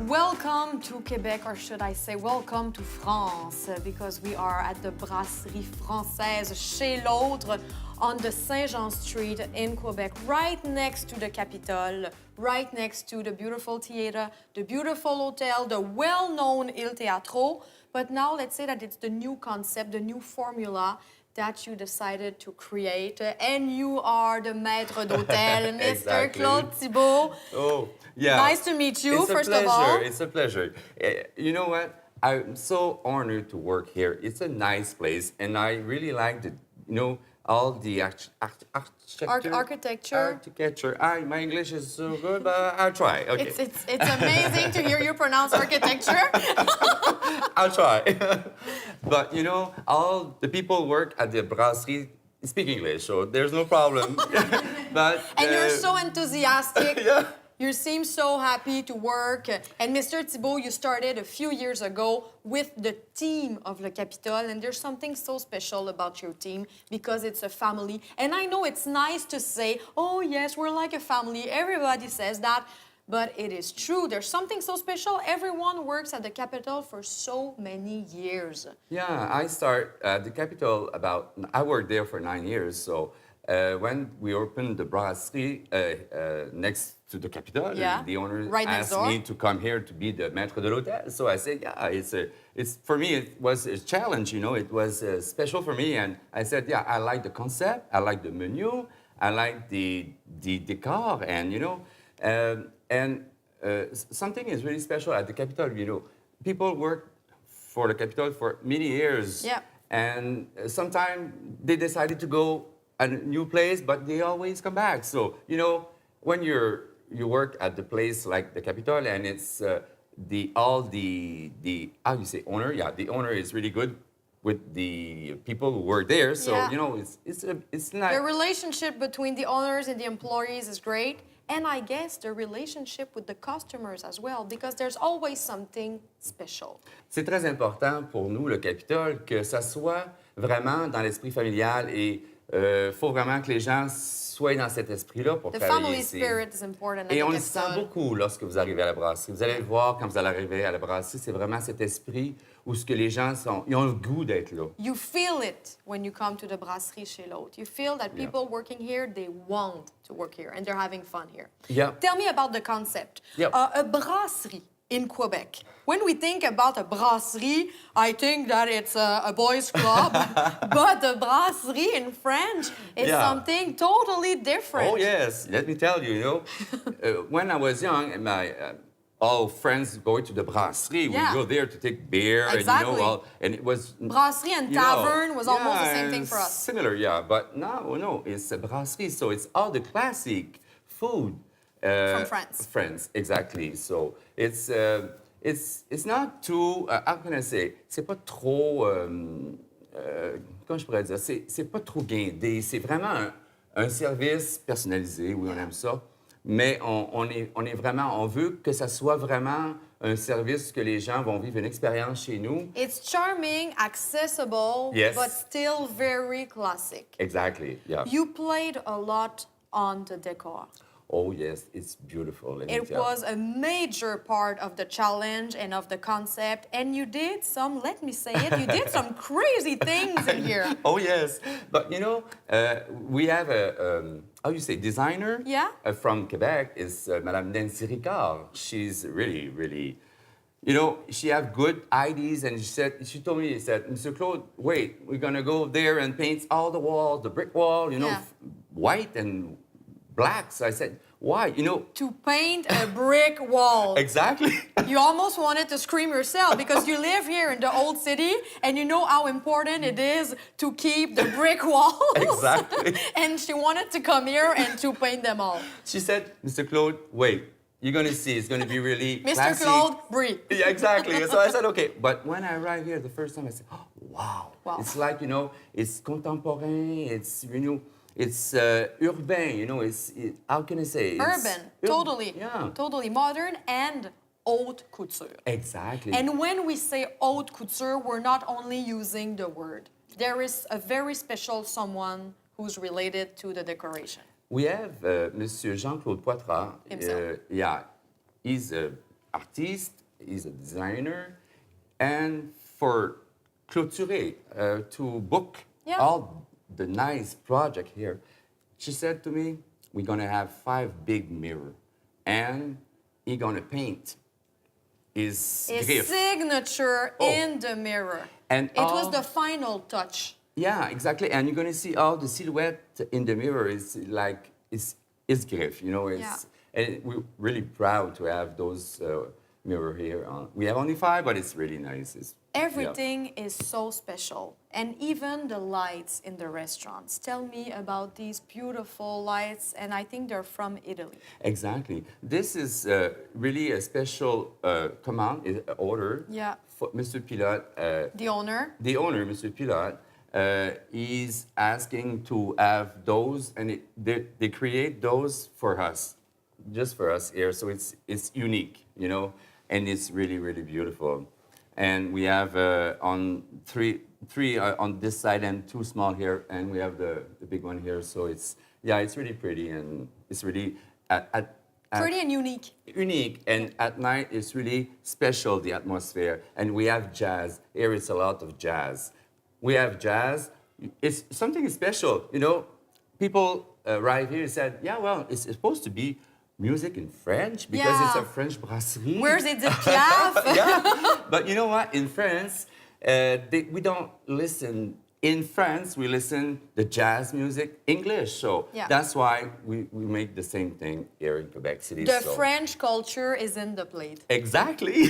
Welcome to Quebec, or should I say welcome to France, because we are at the Brasserie Française Chez L'autre on the Saint-Jean Street in Quebec, right next to the Capitole, right next to the beautiful theater, the beautiful hotel, the well-known Il Teatro. But now let's say that it's the new concept, the new formula that you decided to create, and you are the maître d'hôtel, Mr. Exactly. Claude Thibault. Oh, yeah. Nice to meet you, It's first a pleasure. of all. It's a pleasure. You know what? I'm so honored to work here. It's a nice place, and I really like the, all the Architecture. Architecture. My English is so good, but I'll try. Okay. It's amazing to hear you pronounce architecture. I'll try. But all the people work at the brasserie speak English, so there's no problem. But And you're so enthusiastic. Yeah. You seem so happy to work. And Mr. Thibault, you started a few years ago with the team of Le Capitole, and there's something so special about your team because it's a family. And I know it's nice to say, oh yes, we're like a family. Everybody says that. But it is true. There's something so special. Everyone works at the Capitole for so many years. Yeah, I start at the Capitole I worked there for 9 years. So when we opened the brasserie next to the Capitole, Yeah, the owner right next asked door. me to come here to be the maître de l'hôtel. So I said, yeah, it's for me, it was a challenge, it was special for me. And I said, yeah, I like the concept, I like the menu, I like the decor, and, something is really special at the Capitole, people work for the Capitole for many years. Yeah. And sometimes they decided to go a new place, but they always come back. So, when you work at the place like the Capitole, and it's the how you say owner? Yeah, the owner is really good with the people who work there. So Yeah. it's not. The relationship between the owners and the employees is great. And I guess the relationship with the customers as well, because there's always something special. C'est très important pour nous, le Capitole, que ça soit vraiment dans l'esprit familial et faut vraiment que les gens soient dans cet esprit-là pour The travailler family ici. spirit is important at Et the on le sent Capitole. beaucoup lorsque vous arrivez à la brasserie. Vous allez le voir quand vous allez arriver à la brasserie, c'est vraiment cet esprit où ce que les gens ils ont le goût d'être là. You feel it when you come to the Brasserie Chez L'autre. You feel that people working here, they want to work here and they're having fun here. Yeah. Tell me about the concept. Yeah. A brasserie in Quebec. When we think about a brasserie, I think that it's a boys' club. But a brasserie in French is Yeah. something totally different. Oh, yes. Let me tell you, when I was young, my all friends going to the brasserie, Yeah. we go there to take beer, Exactly. and it was... Brasserie and tavern was almost the same thing for us. Similar, yeah. But no, it's a brasserie, so it's all the classic food. From France. France, exactly. So it's not too, how can I say, c'est pas trop, comment je pourrais dire, c'est pas trop guindé, c'est vraiment un service personnalisé, oui, on aime ça, mais on est vraiment, on veut que ça soit vraiment un service que les gens vont vivre une expérience chez nous. It's charming, accessible, Yes. but still very classic. Exactly, yeah. You played a lot on the decor. Oh, yes, it's beautiful. Let me It tell. was a major part of the challenge and of the concept, and you did some, let me say it, you did some crazy things in here. Oh, yes. But, we have a, how you say, designer? Yeah. From Quebec is Madame Nancy Ricard. She's really, really, she have good ideas, and she told me, Mr. Claude, wait, we're going to go there and paint all the walls, the brick wall, Yeah. white and black. So I said, why? To paint a brick wall. Exactly. You almost wanted to scream yourself because you live here in the old city and you know how important it is to keep the brick walls. Exactly. And she wanted to come here and to paint them all. She said, Mr. Claude, wait, you're going to see, it's going to be really Mr. classy. Claude, breathe. Yeah, exactly. So I said, okay. But when I arrived here the first time, I said, oh, wow. It's like, it's contemporary, it's, it's urban, how can I say? Urban, totally. Yeah. Totally modern and haute couture. Exactly. And when we say haute couture, we're not only using the word. There is a very special someone who's related to the decoration. We have Monsieur Jean-Claude Poitras. Himself. Yeah, he's artiste, he's a designer, and for clôturer, to book Yeah. all the nice project here, she said to me, we're gonna have 5 big mirror, and he gonna paint his His griff. signature Oh. in the mirror. And It was all- the final touch. Yeah, exactly. And you're gonna see all the silhouette in the mirror is like is griff, you know. And we're really proud to have those mirror here. We have only 5, but it's really nice. Everything is so special. And even the lights in the restaurants. Tell me about these beautiful lights, and I think they're from Italy. Exactly. This is really a special order. Yeah. For Mr. Pilote. The owner. The owner, Mr. Pilote, is asking to have those, and they create those for us, just for us here. So it's unique, you know, and it's really, really beautiful. And we have on three on this side and 2 small here, and we have the big one here. So it's really pretty, and it's really Pretty and unique. unique. And at night, it's really special, the atmosphere. And we have jazz. Here it's a lot of jazz. We have jazz. It's something special, you know. People right here said, yeah, well, it's supposed to be music in French because it's a French brasserie. Where's Edith Piaf? Yeah. But you know what? In France, we don't listen. In France, we listen the jazz music English. So that's why we make the same thing here in Quebec City. The French culture is in the plate. Exactly.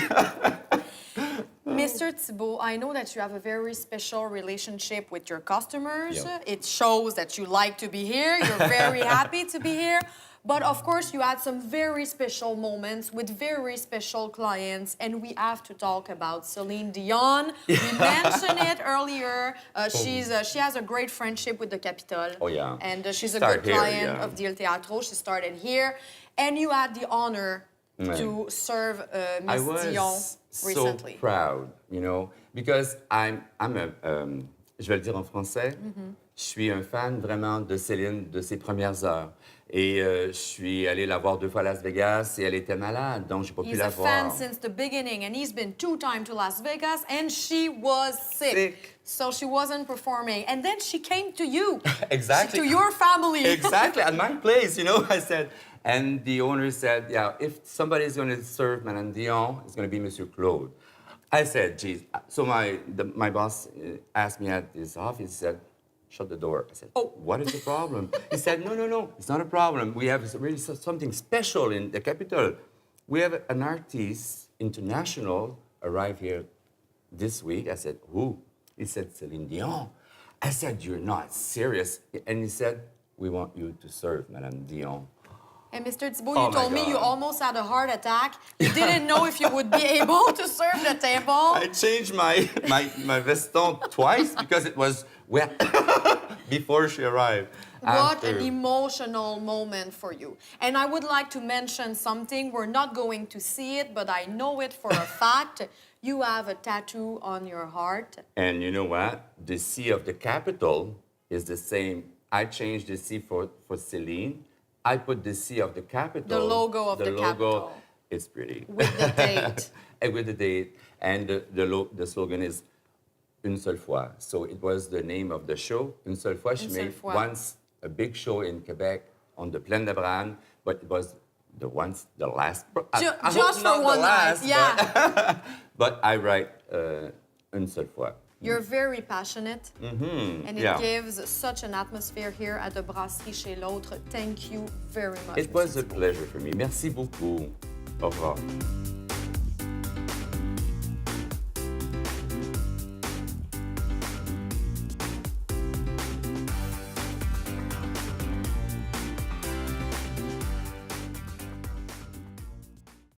Mr. Thibault, I know that you have a very special relationship with your customers. Yeah. It shows that you like to be here. You're very happy to be here. But of course, you had some very special moments with very special clients, and we have to talk about Celine Dion. We mentioned it earlier. She has a great friendship with the Capitol. Oh, yeah. And she's a Start good here, client yeah. of the Il Teatro. She started here. And you had the honor to serve I Miss was Dion recently. so proud, you know, because I'm je vais le dire en français, je suis un fan vraiment de Céline, de ses premières heures. Et je suis allé la voir 2 fois à Las Vegas et elle était malade, donc j'ai pas pu He's la a fan voir. since the beginning, and he's been 2 times to Las Vegas, and she was sick. So she wasn't performing. And then she came to you. Exactly. To your family. Exactly, at my place, you know, I said. And the owner said, yeah, if somebody is going to serve Madame Dion, it's going to be Monsieur Claude. I said, geez. So my boss asked me at his office, he said, shut the door. I said, oh, what is the problem? He said, no, it's not a problem. We have really something special in the capital. We have an artist, international, arrive here this week. I said, who? He said, Celine Dion. I said, you're not serious. And he said, we want you to serve Madame Dion. And Mr. Thibault, Oh you told me God. you almost had a heart attack. You didn't know if you would be able to serve the table. I changed my veston twice because it was wet before she arrived. What an emotional moment for you. And I would like to mention something. We're not going to see it, but I know it for a fact. You have a tattoo on your heart. And you know what? The C of the capital is the same. I changed the C for Celine. I put the C of the capital. The logo of the capital. It's pretty. With the date. And with the date. And the slogan is Une seule fois. So it was the name of the show. Une seule fois. She made once a big show in Quebec on the Plaine de Brane, but it was the last. I Just hope for not one the last, night, yeah. But I write Une seule fois. You're very passionate, and it yeah. gives such an atmosphere here at the Brasserie Chez L'autre. Thank you very much. It was a pleasure for me. Merci beaucoup. Au revoir.